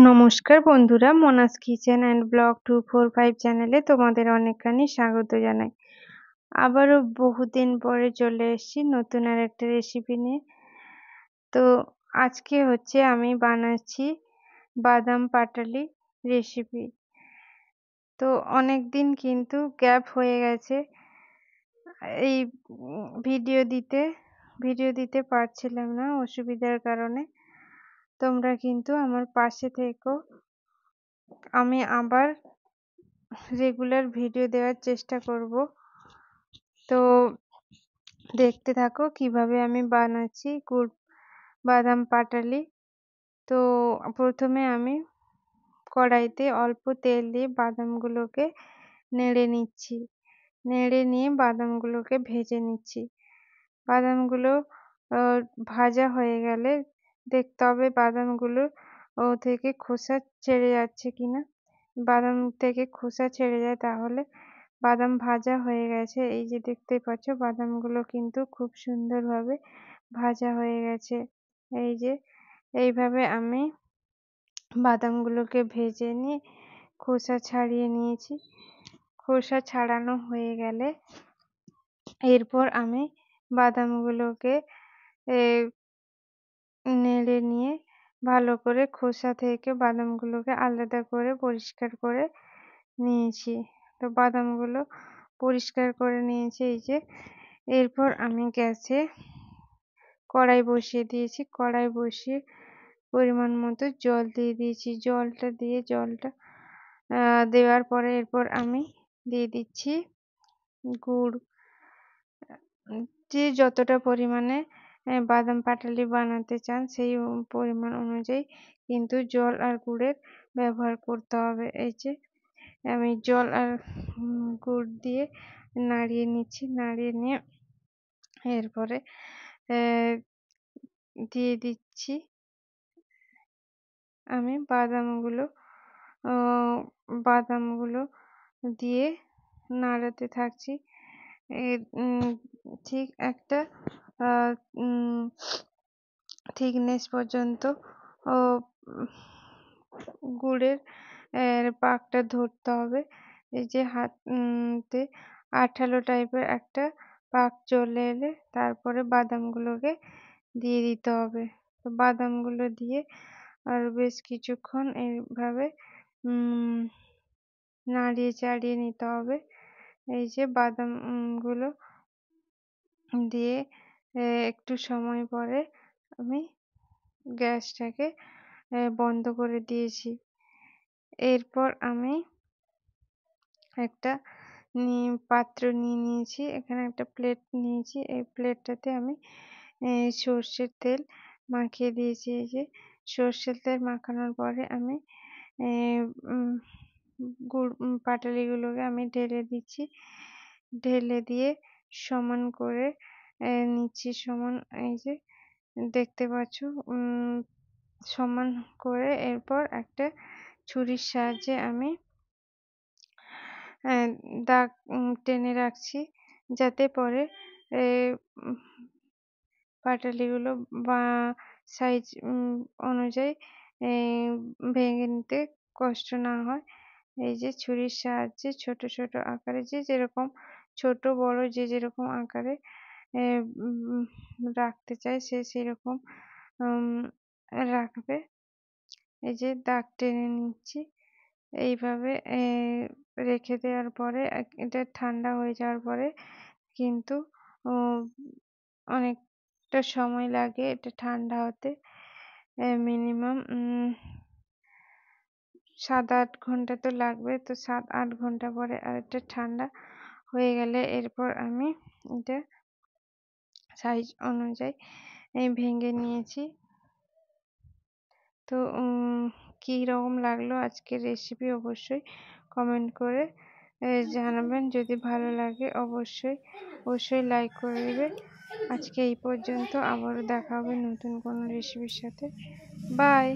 নমস্কার বন্ধুরা, Monas kitchen and blog 245 চ্যানেলে তোমাদের অনেকখানি স্বাগত জানাই। আবারও বহুদিন পরে চলে এসেছি নতুন আর একটা রেসিপি নিয়ে। তো আজকে আমি বানাচ্ছি বাদাম পাটালি রেসিপি। তো অনেকদিন কিন্তু গ্যাপ হয়ে গেছে এই ভিডিও দিতে পারছিলাম না অসুবিধার কারণে। তোমরা কিন্তু আমার পাশে থেকো, আমি আবার রেগুলার ভিডিও দেওয়ার চেষ্টা করব। তো দেখতে থাকো কিভাবে আমি বানাচ্ছি বাদাম পাটালি। তো প্রথমে আমি কড়াইতে অল্প তেল দিয়ে বাদামগুলোকে নেড়ে নিচ্ছি। নেড়ে নিয়ে বাদামগুলোকে ভেজে নিচ্ছি। বাদামগুলো ভাজা হয়ে গেলে দেখতে হবে বাদামগুলো থেকে খোসা ছেড়ে যাচ্ছে কিনা। বাদাম থেকে খোসা ছেড়ে যায় তাহলে বাদাম ভাজা হয়ে গেছে। এই যে দেখতে পাচ্ছ বাদামগুলো কিন্তু খুব সুন্দরভাবে ভাজা হয়ে গেছে। এই যে এইভাবে আমি বাদামগুলোকে ভেজে নিয়ে খোসা ছাড়িয়ে নিয়েছি। খোসা ছাড়ানো হয়ে গেলে এরপর আমি বাদামগুলোকে নেড়ে নিয়ে ভালো করে খোসা থেকে বাদামগুলোকে আলাদা করে পরিষ্কার করে নিয়েছি। তো বাদামগুলো পরিষ্কার করে নিয়েছি এই যে। এরপর আমি গ্যাসে কড়াই বসিয়ে দিয়েছি। কড়াই বসিয়ে পরিমাণ মতো জল দিয়ে দিয়েছি। জলটা দেওয়ার পরে এরপর আমি দিয়ে দিচ্ছি গুড়। যে যতটা পরিমাণে বাদাম পাটালি বানাতে চান সেই পরিমাণ অনুযায়ী কিন্তু জল আর গুড়ের ব্যবহার করতে হবে। এই যে আমি জল আর গুড় দিয়ে নাড়িয়ে নিচ্ছি। নাড়িয়ে নিয়ে এরপরে দিয়ে দিচ্ছি আমি বাদামগুলো দিয়ে নাড়াতে থাকছি। ঠিক একটা থিকনেস পর্যন্ত গুড়ের পাকটা ধরতে হবে। এই যে হাতে আঠালো টাইপের একটা পাক চলে এলে তারপরে বাদামগুলোকে দিয়ে দিতে হবে। তো বাদামগুলো দিয়ে আর বেশ কিছুক্ষণ এইভাবে নাড়িয়ে চাড়িয়ে নিতে হবে। এই যে বাদামগুলো দিয়ে একটু সময় পরে আমি গ্যাসটাকে বন্ধ করে দিয়েছি। এরপর আমি একটা পাত্র নিয়ে নিয়েছি। এখানে একটা প্লেট নিয়েছি। এই প্লেটটাতে আমি সর্ষের তেল মাখিয়ে দিয়েছি। এই যে সর্ষের তেল মাখানোর পরে আমি পাটালিগুলোকে আমি ঢেলে দিচ্ছি। ঢেলে দিয়ে সমান করে নিচ্ছি। এই যে দেখতে পাচ্ছ সমান করে এরপর একটা ছুরির সাহায্যে আমি দাগ টেনে রাখছি যাতে পরে পাটালিগুলো বা সাইজ অনুযায়ী ভেঙে নিতে কষ্ট না হয়। এই যে ছুরির সাহায্যে ছোট ছোট আকারে যে যেরকম ছোট বড় যে যেরকম আকারে রাখতে চায় সে সেরকম রাখবে। এই যে দাগ টেনে নিচ্ছি। এইভাবে রেখে দেওয়ার পরে এটা ঠান্ডা হয়ে যাওয়ার পরে কিন্তু অনেকটা সময় লাগে এটা ঠান্ডা হতে। মিনিমাম 7-8 ঘন্টা তো লাগবে। তো 7-8 ঘন্টা পরে আর এটা ঠান্ডা হয়ে গেলে এরপর আমি এটা সাইজ অনুযায়ী ভেঙে নিয়েছি। তো কীরকম লাগলো আজকের রেসিপি অবশ্যই কমেন্ট করে জানাবেন। যদি ভালো লাগে অবশ্যই লাইক করে দেবে। আজকে এই পর্যন্ত, আবারও দেখা হবে নতুন কোনো রেসিপির সাথে। বাই।